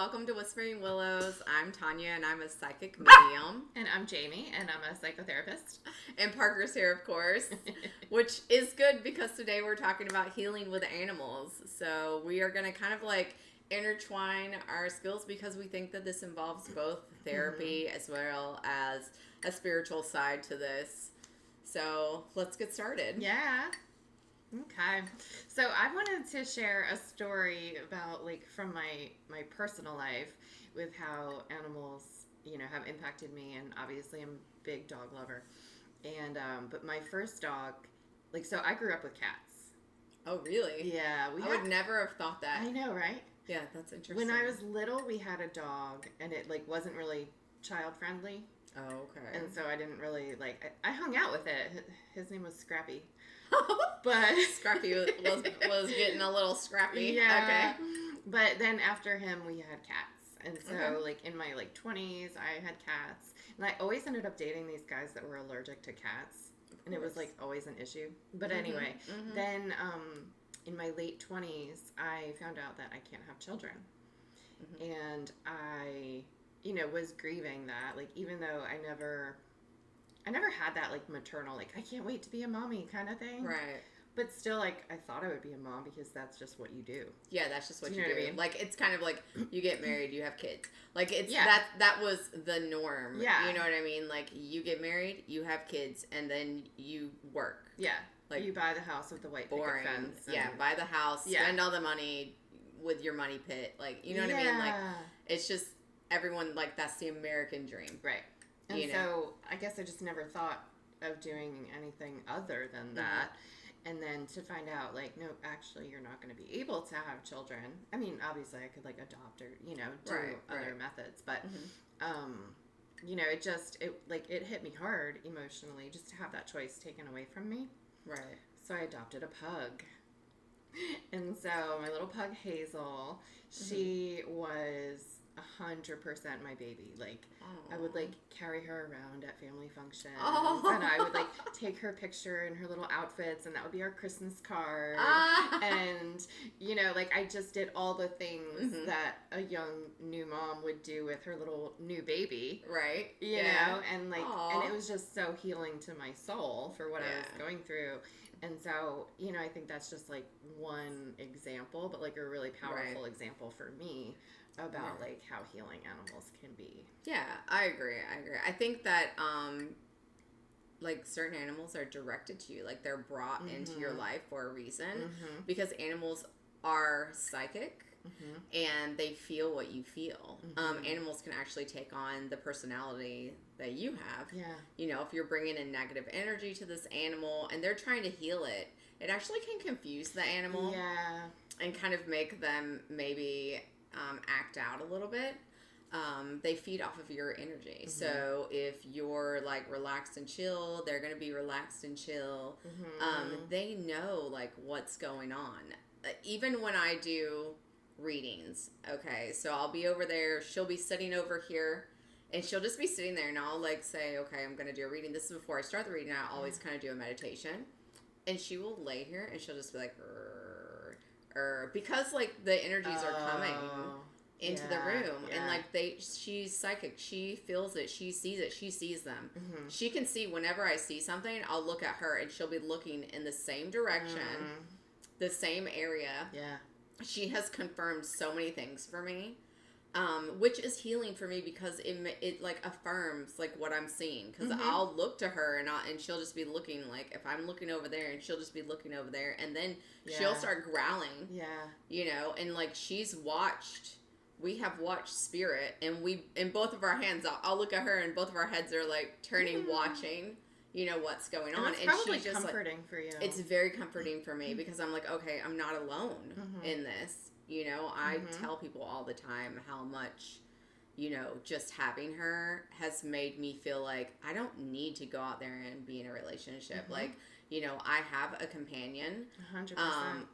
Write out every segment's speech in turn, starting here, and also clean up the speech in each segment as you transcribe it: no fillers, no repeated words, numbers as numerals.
welcome to Whispering Willows. I'm Tanya, and I'm a psychic medium. And I'm Jamie, and I'm a psychotherapist. And Parker's here, of course, which is good because today we're talking about healing with animals. So we are going to kind of like intertwine our skills because we think that this involves both therapy as well as a spiritual side to this. So let's get started. Yeah. Okay. So I wanted to share a story about from my personal life with how animals, have impacted me. And obviously I'm a big dog lover. And, but my first dog, so I grew up with cats. Oh, really? Yeah. I would never have thought that. I know, right? Yeah, that's interesting. When I was little, we had a dog and it wasn't really child friendly. Oh, okay. And so I didn't really I hung out with it. His name was Scrappy. But Scrappy was getting a little scrappy. Yeah. Okay. But then after him, we had cats. And so, Okay. in my 20s, I had cats. And I always ended up dating these guys that were allergic to cats. And it was always an issue. But anyway, then in my late 20s, I found out that I can't have children. And I, was grieving that. Even though I never had that maternal, I can't wait to be a mommy kind of thing. Right. But still, I thought I would be a mom because that's just what you do. Yeah, that's just what you know do. what I mean? It's kind of like you get married, you have kids. It's Yeah. that was the norm. Yeah. You know what I mean? You get married, you have kids, and then you work. Yeah. You buy the house with the white Boring. picket fence. Yeah, buy the house, spend all the money with your money pit. You know what I mean? It's just everyone, that's the American dream. Right. And so I guess I just never thought of doing anything other than that. And then to find out, no, actually, you're not going to be able to have children. I mean, obviously, I could, adopt or, do other methods. But, it hit me hard emotionally just to have that choice taken away from me. Right. So I adopted a pug. And so my little pug, Hazel, she was 100% my baby. I would carry her around at family functions, and I would take her picture in her little outfits, and that would be our Christmas card. And I just did all the things that a young new mom would do with her little new baby, right? You know, and and it was just so healing to my soul for what I was going through. And so, I think that's just one example, but a really powerful example for me about how healing animals can be. Yeah, I agree. I think that certain animals are directed to you, they're brought into your life for a reason because animals are psychic and they feel what you feel. Animals can actually take on the personality that you have. Yeah. If you're bringing in negative energy to this animal and they're trying to heal it, it actually can confuse the animal. Yeah. And kind of make them maybe act out a little bit. They feed off of your energy. So if you're relaxed and chill, they're going to be relaxed and chill. They know what's going on. Even when I do readings, okay, so I'll be over there, she'll be sitting over here, and she'll just be sitting there, and I'll say, okay, I'm going to do a reading. This is before I start the reading. I always kind of do a meditation, and she will lay here, and she'll just be because the energies are coming into the room, and she's psychic, she feels it, she sees them. She can see whenever I see something, I'll look at her and she'll be looking in the same direction, the same area. She has confirmed so many things for me, which is healing for me because it affirms what I'm seeing, because I'll look to her and she'll just be looking, if I'm looking over there, and she'll just be looking over there, and then she'll start growling, and we have watched spirit, and in both of our hands, I'll look at her and both of our heads are turning, watching what's going on, and probably she's just comforting for you. It's very comforting for me because I'm okay, I'm not alone in this. I tell people all the time how much, just having her has made me feel I don't need to go out there and be in a relationship. I have a companion. 100%.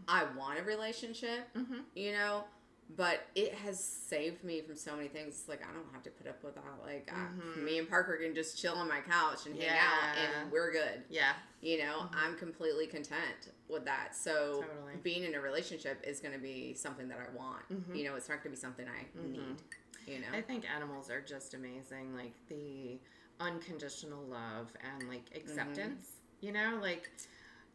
I want a relationship, But it has saved me from so many things. It's like, I don't have to put up with that. Like, me and Parker can just chill on my couch and hang out, and we're good. Yeah. You know, I'm completely content with that. So being in a relationship is going to be something that I want. You know, it's not going to be something I need. You know, I think animals are just amazing. Like the unconditional love and like acceptance. You know, like.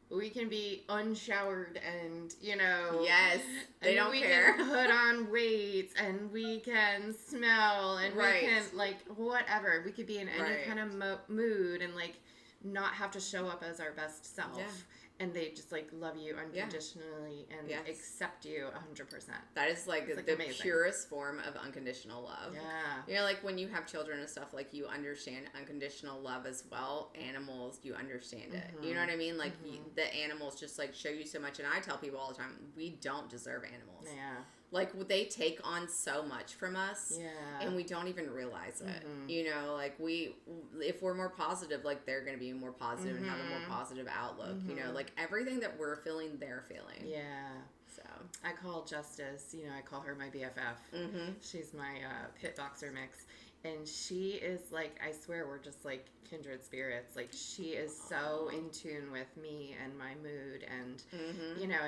We can be unshowered and, you know... Yes, they don't care. We can put on weight and we can smell and we can, like, whatever. We could be in any kind of mood and, like, not have to show up as our best self. Yeah. And they just, like, love you unconditionally and accept you 100%. That is, like, the amazing. Purest form of unconditional love. Yeah. You know, like, when you have children and stuff, like, you understand unconditional love as well. Animals, you understand it. You know what I mean? Like, the animals just, like, show you so much. And I tell people all the time, we don't deserve animals. Yeah. Like, they take on so much from us, and we don't even realize it. You know, like, if we're more positive, like, they're going to be more positive and have a more positive outlook. You know, like, everything that we're feeling, they're feeling. Yeah. So I call Justice, you know, I call her my BFF. She's my pit boxer mix. And she is, like, I swear we're just, like, kindred spirits. Like, she is so in tune with me and my mood and, you know,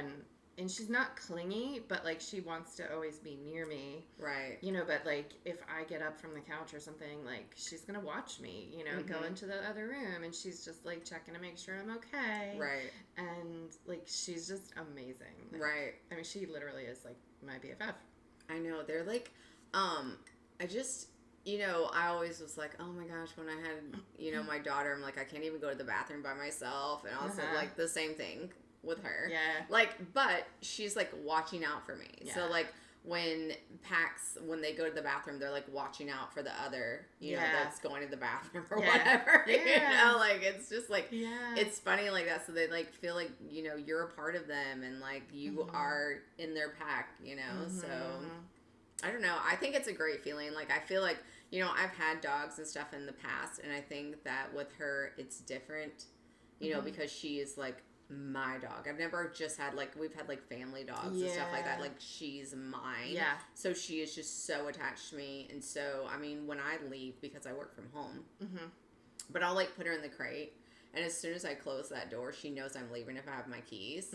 and she's not clingy, but, like, she wants to always be near me. Right. You know, but, like, if I get up from the couch or something, like, she's going to watch me, you know, go into the other room, and she's just, like, checking to make sure I'm okay. Right. And, like, she's just amazing. Like, right. I mean, she literally is, like, my BFF. I know. They're, like, I just... You know, I always was like, oh my gosh, when I had, you know, my daughter, I'm like, I can't even go to the bathroom by myself. And also, like, the same thing with her. Yeah. Like, but she's, like, watching out for me. Yeah. So, like, when they go to the bathroom, they're, like, watching out for the other, you know, that's going to the bathroom or whatever. Yeah. You know, like, it's just, like, it's funny like that. So they, like, feel like, you know, you're a part of them and, like, you are in their pack, you know, so... I don't know. I think it's a great feeling. Like, I feel like, you know, I've had dogs and stuff in the past, and I think that with her, it's different, you know, because she is, like, my dog. I've never just had, like, we've had, like, family dogs and stuff like that. Like, she's mine. Yeah. So she is just so attached to me. And so, I mean, when I leave, because I work from home, but I'll, like, put her in the crate. And as soon as I close that door, she knows I'm leaving if I have my keys.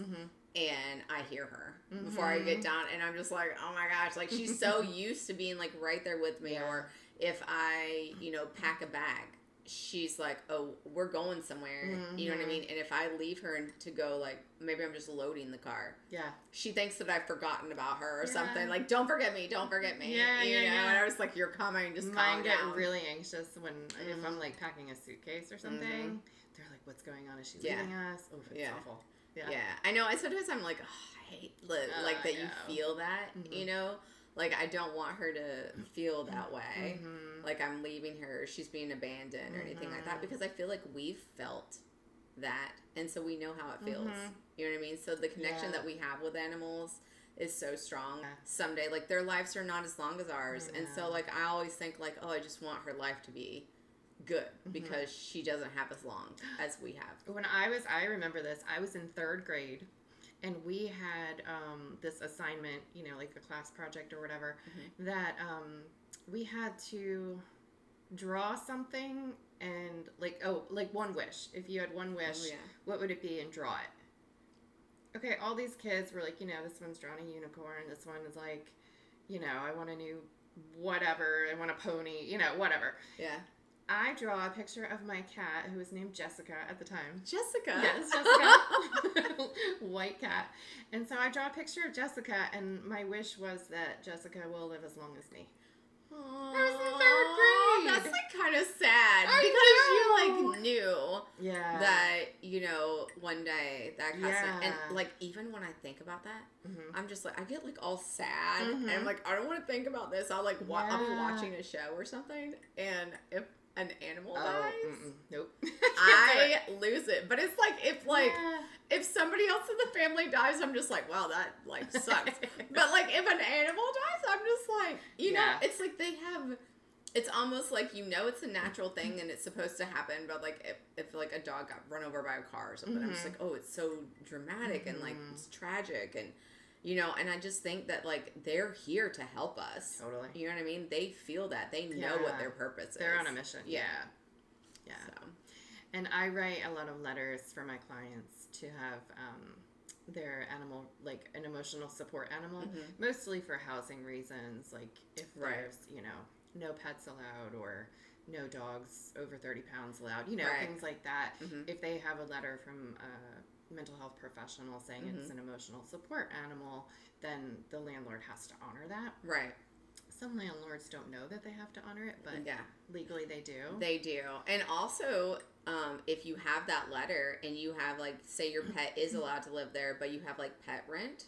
And I hear her before I get down. And I'm just like, oh my gosh. Like, she's so used to being, like, right there with me. Or if I, you know, pack a bag, she's like, oh, we're going somewhere. You know what I mean? And if I leave her and to go, like, maybe I'm just loading the car. Yeah. She thinks that I've forgotten about her or something. Like, don't forget me. Don't forget me. Yeah, you know? And I was like, you're coming. Just calm down. Mine get really anxious when, if I'm, like, packing a suitcase or something. They're like, what's going on? Is she leaving us? Oh, it's awful. Yeah. I know. And sometimes I'm like, oh, I hate like that you feel that, you know? Like, I don't want her to feel that way. Like, I'm leaving her, she's being abandoned or anything like that, because I feel like we've felt that, and so we know how it feels. You know what I mean? So the connection that we have with animals is so strong. Someday, like, their lives are not as long as ours, and so, like, I always think, like, oh, I just want her life to be good, because she doesn't have as long as we have. When I remember this, I was in 3rd grade, and we had this assignment, you know, like a class project or whatever, that we had to draw something and, like, one wish. If you had one wish, what would it be, and draw it. Okay, all these kids were like, you know, this one's drawn a unicorn, this one is like, you know, I want a new whatever, I want a pony, you know, whatever. Yeah. I draw a picture of my cat, who was named Jessica at the time. Jessica? Yes, Jessica. White cat. And so I draw a picture of Jessica, and my wish was that Jessica will live as long as me. Aww, I was in 3rd grade. That's, like, kind of sad. Because you, like, knew that, you know, one day that customer... And, like, even when I think about that, I'm just, like, I get, like, all sad. And I'm like, I don't want to think about this. I'll, like, I'll be watching a show or something, and if an animal dies, nope, I lose it. But it's like, if somebody else in the family dies, I'm just like, wow, that, like, sucks. But, like, if an animal dies, I'm just like, you know, it's like they have, it's almost like, you know, it's a natural thing and it's supposed to happen, but, like, if like a dog got run over by a car or something, I'm just like, oh, it's so dramatic and, like, it's tragic, and You know, and I just think that, like, they're here to help us. Totally. You know what I mean? They feel that. They know what their purpose is. They're on a mission. Yeah. So. And I write a lot of letters for my clients to have their animal, like an emotional support animal, mostly for housing reasons, like if there's, you know, no pets allowed or no dogs over 30 pounds allowed, you know, things like that. If they have a letter from a mental health professional saying it's an emotional support animal, then the landlord has to honor that. Right. Some landlords don't know that they have to honor it, but legally they do. They do. And also, if you have that letter and you have, like, say your pet is allowed to live there, but you have, like, pet rent,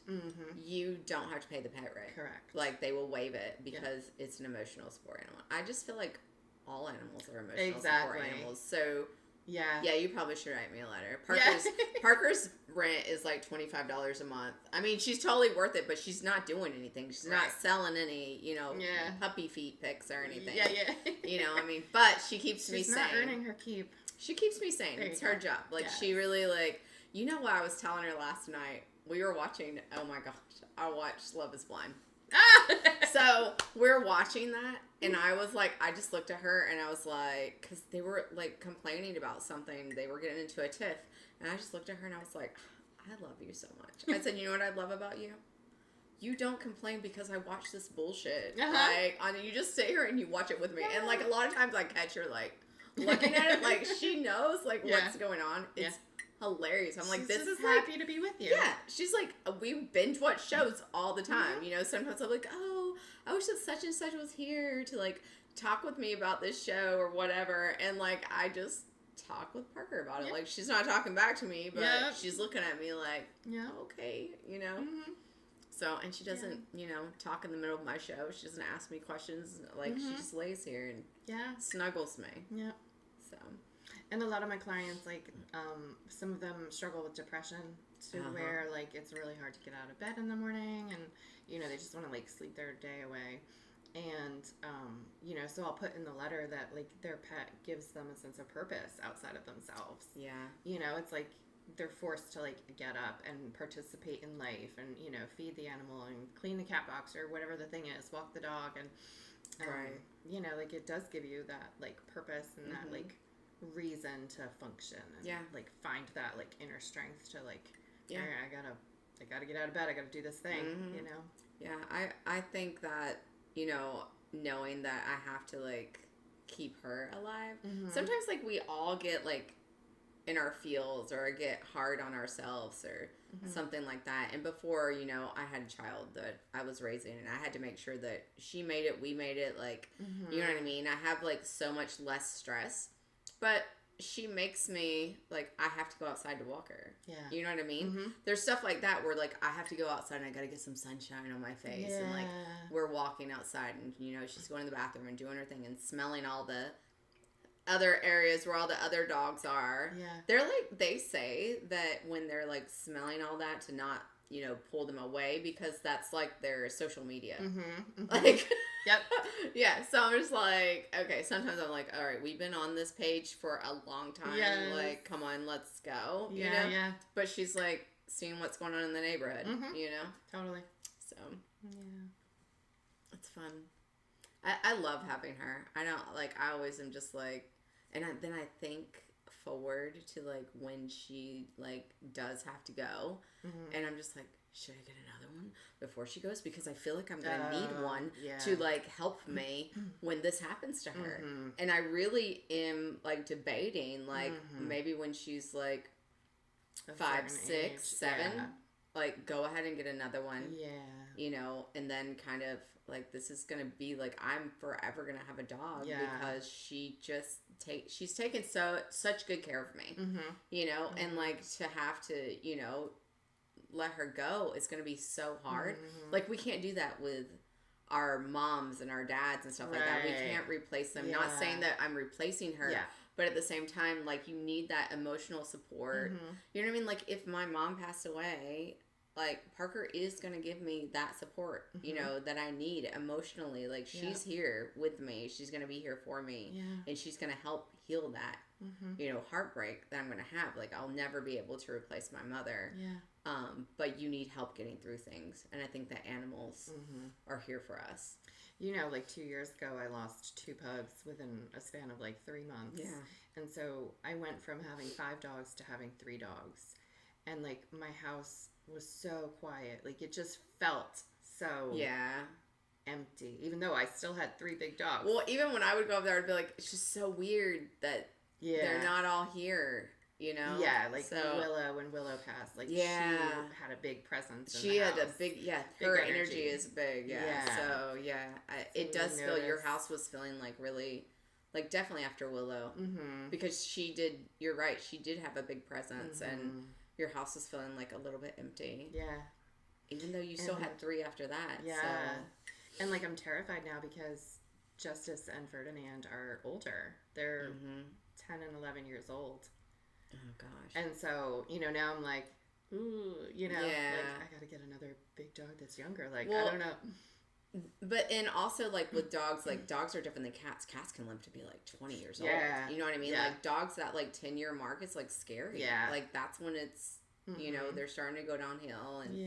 you don't have to pay the pet rent. Correct. Like, they will waive it because it's an emotional support animal. I just feel like all animals are emotional support animals. So, yeah, you probably should write me a letter. Parker's rent is like $25 a month. I mean, she's totally worth it, but she's not doing anything. She's not selling any, you know, puppy feet pics or anything. You know, I mean, but she keeps me sane. She's not earning her keep. She keeps me sane. It's her job. Like, she really, like, you know what I was telling her last night? We were watching, oh my gosh, I watched Love is Blind. So we're watching that, and I was like, I just looked at her and I was like, because they were like complaining about something, they were getting into a tiff, and I just looked at her and I was like, I love you so much. I said, you know what I love about you? You don't complain because I watch this bullshit. Like, you just sit here and you watch it with me, and like a lot of times I catch her like looking at it like she knows like what's going on. It's hilarious. I'm like, this is happy to be with you. Yeah, she's like, we binge watch shows all the time. You know, sometimes I'm like, oh, I wish that such and such was here to like talk with me about this show or whatever. And like, I just talk with Parker about it. Like, she's not talking back to me, but she's looking at me like, okay, you know. So, and she doesn't, you know, talk in the middle of my show. She doesn't ask me questions. Like, she just lays here and snuggles me. Yeah. So. And a lot of my clients, like, some of them struggle with depression to where, like, it's really hard to get out of bed in the morning, and, you know, they just want to, like, sleep their day away. And, you know, so I'll put in the letter that, like, their pet gives them a sense of purpose outside of themselves. Yeah. You know, it's like they're forced to, like, get up and participate in life and, you know, feed the animal and clean the cat box or whatever the thing is, walk the dog. And, you know, like, it does give you that, like, purpose and that, like, reason to function and like find that like inner strength to like all right, I gotta get out of bed, I gotta do this thing, you know. I think that, you know, knowing that I have to like keep her alive, sometimes like we all get like in our feels or get hard on ourselves or something like that. And before, you know, I had a child that I was raising and I had to make sure that she made it, we made it, like you know what I mean. I have like so much less stress. But she makes me, like, I have to go outside to walk her. Yeah. You know what I mean? There's stuff like that where, like, I have to go outside and I got to get some sunshine on my face. And, like, we're walking outside and, you know, she's going to the bathroom and doing her thing and smelling all the other areas where all the other dogs are. Yeah. They're, like, they say that when they're, like, smelling all that to not, you know, pull them away because that's, like, their social media. Like... Yep. Yeah, so I'm just like, okay, sometimes I'm like, all right, we've been on this page for a long time. Yes. Like, come on, let's go. You know? Yeah. But she's like seeing what's going on in the neighborhood, you know? Totally. So, yeah. It's fun. I love having her. I don't, like, I always am just like, and then I think forward to, like, when she, like, does have to go, and I'm just like, should I get another one before she goes? Because I feel like I'm going to need one to, like, help me when this happens to her. And I really am, like, debating, like, maybe when she's, like, 5, 6, 7, like, go ahead and get another one. Yeah. You know, and then kind of, like, this is going to be, like, I'm forever going to have a dog because she just she's taken such good care of me, you know, and, like, to have to, you know, let her go is going to be so hard. Like, we can't do that with our moms and our dads and stuff like that. We can't replace them. Not saying that I'm replacing her, but at the same time, like, you need that emotional support. You know what I mean? Like, if my mom passed away, like, Parker is going to give me that support, you know, that I need emotionally. Like, she's here with me. She's going to be here for me. And she's going to help heal that. heartbreak that I'm going to have. Like, I'll never be able to replace my mother. Yeah. But you need help getting through things. And I think that animals are here for us. Like 2 years ago, I lost 2 pugs within a span of like 3 months. Yeah. And so I went from having 5 dogs to having 3 dogs. And like my house was so quiet. Like it just felt so empty, even though I still had 3 big dogs. Well, even when I would go up there, I'd be like, it's just so weird that they're not all here. Yeah, like Willow, when Willow passed, like she had a big presence. She had a big, her energy is big, So it does feel your house was feeling like really, like definitely after Willow, because she did. You're right, she did have a big presence, and your house was feeling like a little bit empty. Yeah, even though you still had 3 after that. Yeah, so. And like I'm terrified now because Justice and Ferdinand are older. They're 10 and 11 years old. Oh gosh. And so, now I'm like, ooh, like I gotta get another big dog that's younger. Like, I don't know. But, and also like with dogs, like dogs are different than cats. Cats can live to be like 20 years old. You know what I mean? Like dogs, that like 10-year mark is like scary. Like that's when it's, they're starting to go downhill and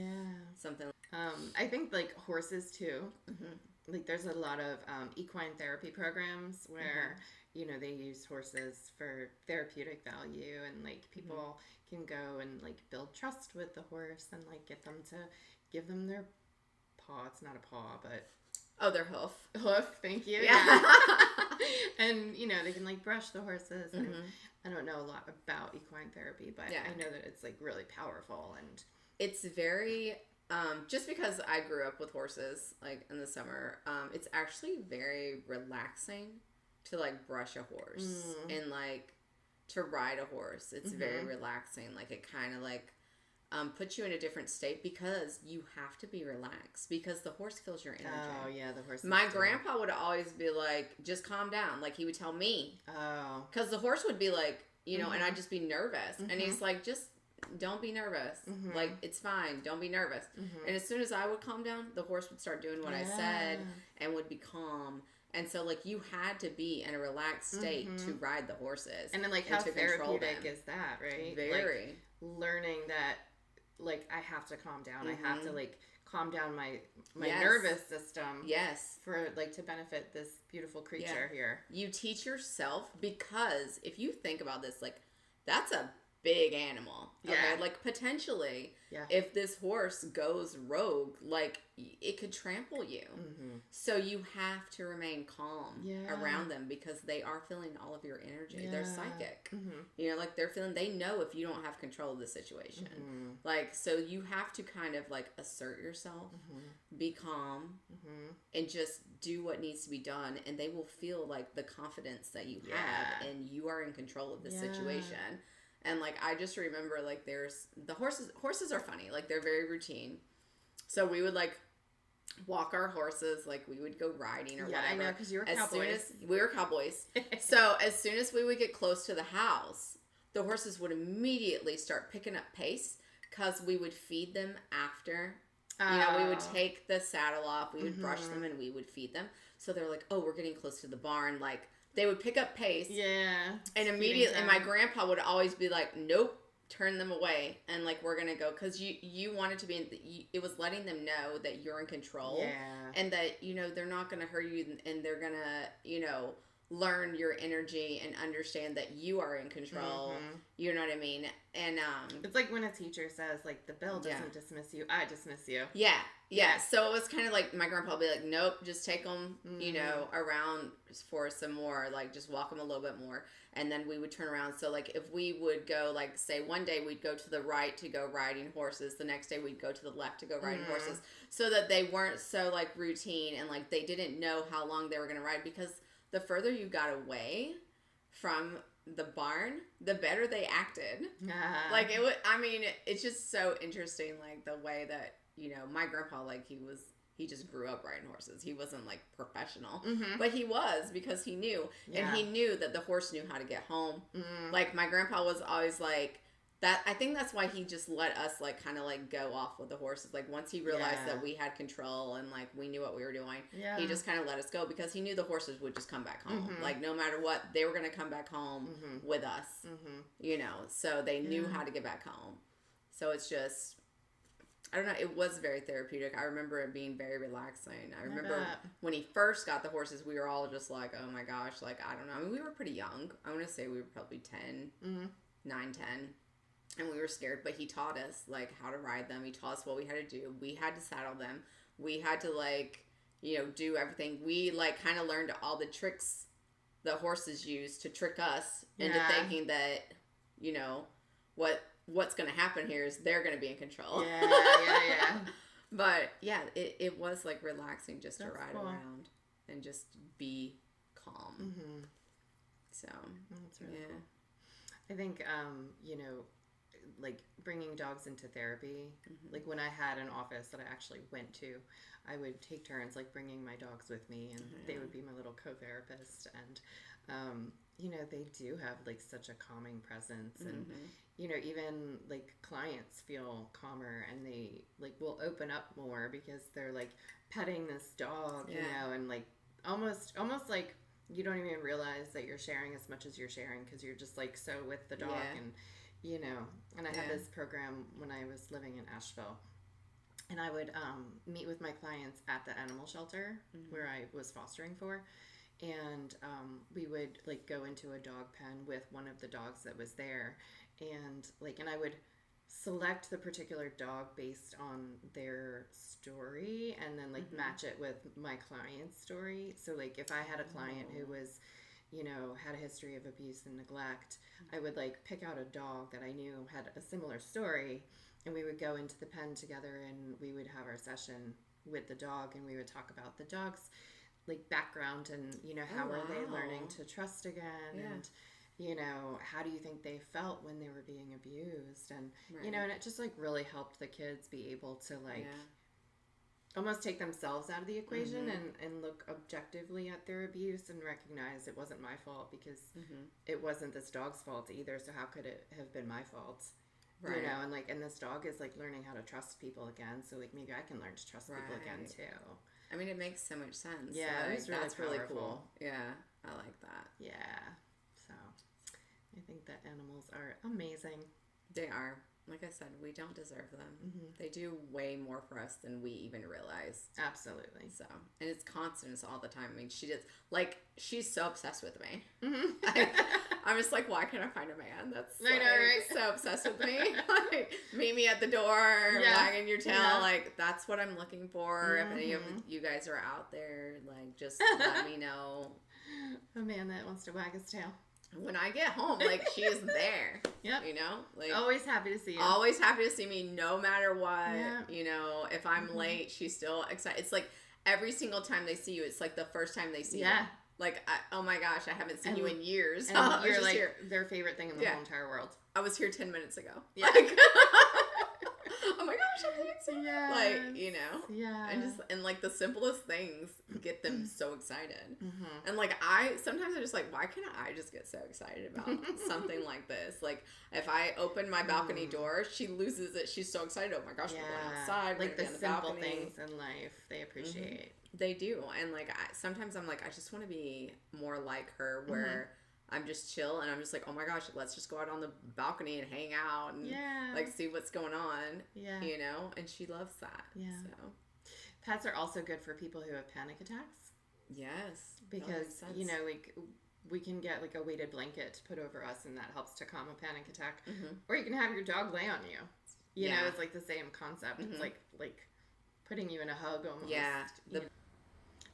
something. I think like horses too. Like there's a lot of equine therapy programs where they use horses for therapeutic value, and like people can go and like build trust with the horse and like get them to give them their paw. It's not a paw, but their hoof. Thank you. And they can like brush the horses. And I don't know a lot about equine therapy, but I know that it's like really powerful, and it's very just because I grew up with horses like in the summer, it's actually very relaxing to like brush a horse and like to ride a horse. It's very relaxing. Like it kind of like puts you in a different state because you have to be relaxed because the horse feels your energy. Oh yeah, the horse. My grandpa would always be like, just calm down. Like he would tell me. Oh. Because the horse would be like, and I'd just be nervous. And he's like, just don't be nervous. Like it's fine. Don't be nervous. And as soon as I would calm down, the horse would start doing what I said and would be calm. And so, like, you had to be in a relaxed state to ride the horses. And then, like, how therapeutic is that, right? Very. Like, learning that, like, I have to calm down. I have to, like, calm down my nervous system. Yes. For, like, to benefit this beautiful creature here. You teach yourself because if you think about this, like, that's a big animal. Okay? Yeah. Like, potentially, if this horse goes rogue, like, it could trample you. So you have to remain calm around them because they are feeling all of your energy. They're psychic. Like, they're feeling, they know if you don't have control of the situation. Like, so you have to kind of, like, assert yourself, be calm, and just do what needs to be done. And they will feel, like, the confidence that you have and you are in control of the situation. And, like, I just remember, like, there's the horses are funny. Like, they're very routine. So we would, like, walk our horses. Like, we would go riding or whatever. I know, because you were cowboys. We were cowboys. So as soon as we would get close to the house, the horses would immediately start picking up pace because we would feed them after. We would take the saddle off. We would brush them and we would feed them. So they're like, oh, we're getting close to the barn. Like, they would pick up pace. Yeah. And immediately, and my grandpa would always be like, nope, turn them away. And like, we're going to go. Because you wanted to be, it was letting them know that you're in control. Yeah. And that, they're not going to hurt you and they're going to, learn your energy and understand that you are in control. You know what I mean? And it's like when a teacher says, like, the bell doesn't dismiss you, I dismiss you. Yeah. So it was kind of like my grandpa would be like, nope, just take them, around for some more, like just walk them a little bit more. And then we would turn around. So like if we would go, like say one day we'd go to the right to go riding horses. The next day we'd go to the left to go riding horses, so that they weren't so like routine and like they didn't know how long they were going to ride, because the further you got away from the barn, the better they acted. Like it would, it's just so interesting, like the way that, my grandpa, like he just grew up riding horses. He wasn't like professional, but he was, because he knew, and he knew that the horse knew how to get home. Like my grandpa was always like, I think that's why he just let us like kind of like go off with the horses. Like once he realized that we had control and like we knew what we were doing, he just kind of let us go because he knew the horses would just come back home. Like no matter what, they were going to come back home with us, you know, so they knew how to get back home. So it's just, I don't know, it was very therapeutic. I remember it being very relaxing. I remember when he first got the horses, we were all just like, oh my gosh, like, I don't know. I mean, we were pretty young. I want to say we were probably 10, 9, 10. And we were scared, but he taught us, like, how to ride them. He taught us what we had to do. We had to saddle them. We had to, like, you know, do everything. We, like, kind of learned all the tricks the horses use to trick us into thinking that, you know, what's going to happen here is they're going to be in control. Yeah. But, yeah, it was, like, relaxing just to ride around and just be calm. So, that's really cool. I think, you know, like bringing dogs into therapy, like when I had an office that I actually went to, I would take turns like bringing my dogs with me, and they would be my little co-therapist. And you know, they do have like such a calming presence, and you know, even like clients feel calmer, and they like will open up more because they're like petting this dog, you know, and like almost like you don't even realize that you're sharing as much as you're sharing because you're just like so with the dog. And you know, and I had this program when I was living in Asheville, and I would meet with my clients at the animal shelter where I was fostering for, and we would like go into a dog pen with one of the dogs that was there, and I would select the particular dog based on their story and then like match it with my client's story. So like if I had a client who was, you know, had a history of abuse and neglect, I would like pick out a dog that I knew had a similar story, and we would go into the pen together and we would have our session with the dog, and we would talk about the dog's like background and, you know, how are they learning to trust again, and you know, how do you think they felt when they were being abused, and you know, and it just like really helped the kids be able to like almost take themselves out of the equation and look objectively at their abuse and recognize it wasn't my fault because it wasn't this dog's fault either, so how could it have been my fault? You know, and like, and this dog is like learning how to trust people again, so like maybe I can learn to trust people again too. I mean, it makes so much sense. Yeah, like, it's really that's powerful. Really cool. Yeah, I like that. Yeah, so I think that animals are amazing. They are. Like I said, we don't deserve them. They do way more for us than we even realize. Absolutely. So, and it's constant all the time. I mean, she's so obsessed with me. I'm just like, why can't I find a man that's like, so obsessed with me? Like, meet me at the door, wagging your tail. Like, that's what I'm looking for. If any of you guys are out there, like, just let me know. A man that wants to wag his tail. When I get home, like, she is there. Yep. You know? Like, always happy to see you. Always happy to see me, no matter what. Yep. You know, if I'm late, she's still excited. It's like every single time they see you, it's like the first time they see you. Like, oh my gosh, I haven't seen you in years. And you're like their favorite thing in the whole entire world. I was here 10 minutes ago. Yeah. Like, oh my gosh, I'm so excited. Like, you know. Yeah. And like the simplest things get them so excited. And like sometimes I'm just like, why can't I just get so excited about something like this? Like if I open my balcony door, she loses it. She's so excited. Oh my gosh, we're going outside. Like the simple things in life they appreciate. They do. And like sometimes I'm like, I just want to be more like her where I'm just chill and I'm just like, oh my gosh, let's just go out on the balcony and hang out and like see what's going on. Yeah. You know? And she loves that. Yeah. So pets are also good for people who have panic attacks. Yes. Because, you know, like we can get like a weighted blanket to put over us and that helps to calm a panic attack. Or you can have your dog lay on you. You know, it's like the same concept. It's like putting you in a hug almost. Yeah.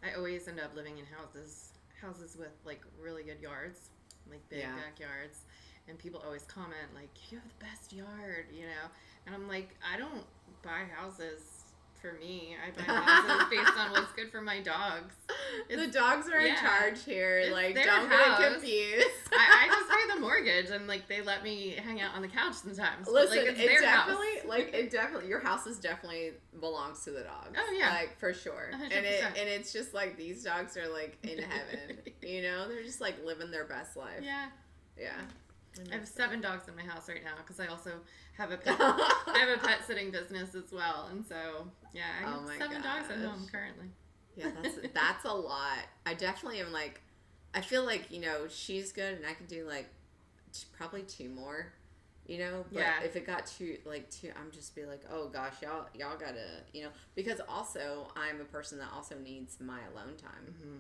I always end up living in houses with like really good yards. Like big backyards, and people always comment like, you have the best yard, you know, and I'm like, I don't buy houses for me. I buy houses based on what's good for my dogs. The dogs are in charge here. It's like, don't get confused. I just pay the mortgage, and like they let me hang out on the couch sometimes. Listen, like, it's their definitely house. Like it definitely your house is definitely belongs to the dogs. Oh yeah, like for sure. 100%. And it's just like these dogs are like in heaven. You know, they're just like living their best life. Yeah. Yeah. I have 7 dogs in my house right now because I also have a pet. I have a pet sitting business as well, and so yeah, I have 7 dogs at home currently. Yeah, that's a lot. I definitely am like, I feel like, you know, she's good, and I could do like probably 2 more. You know, but if it got too, I'm just be like, oh gosh, y'all gotta, you know, because also I'm a person that also needs my alone time. Mm-hmm.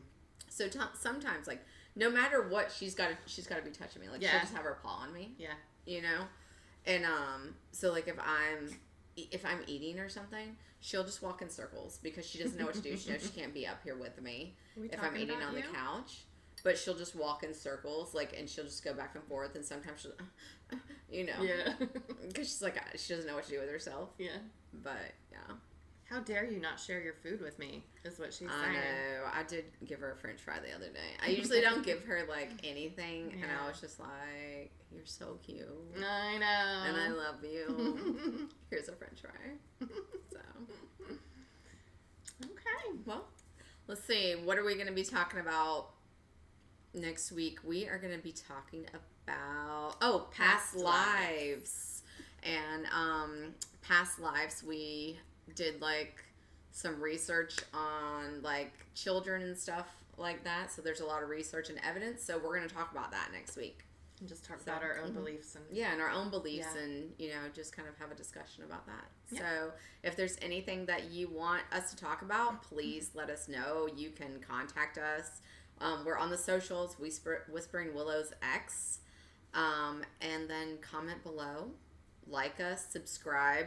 So sometimes, like, no matter what, she's got to be touching me. Like, she'll just have her paw on me. Yeah. You know, and so like if I'm eating or something, she'll just walk in circles because she doesn't know what to do. She knows she can't be up here with me if I'm eating on the couch. But she'll just walk in circles, like, and she'll just go back and forth, and sometimes she'll, you know. Yeah. Because she's like, she doesn't know what to do with herself. Yeah. But, yeah. How dare you not share your food with me, is what she's saying. I know. I did give her a french fry the other day. I usually don't give her, like, anything, and I was just like, you're so cute. I know. And I love you. Here's a french fry. So. Okay. Well, let's see. What are we going to be talking about next week? We are going to be talking about past lives. And past lives, we did like some research on like children and stuff like that. So there's a lot of research and evidence. So we're going to talk about that next week. And just talk about our own beliefs. And our own beliefs and, you know, just kind of have a discussion about that. Yeah. So if there's anything that you want us to talk about, please let us know. You can contact us. We're on the socials, Whispering Willows X. And then comment below, like us, subscribe,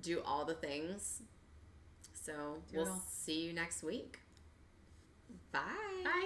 do all the things. So we'll see you next week. Bye. Bye.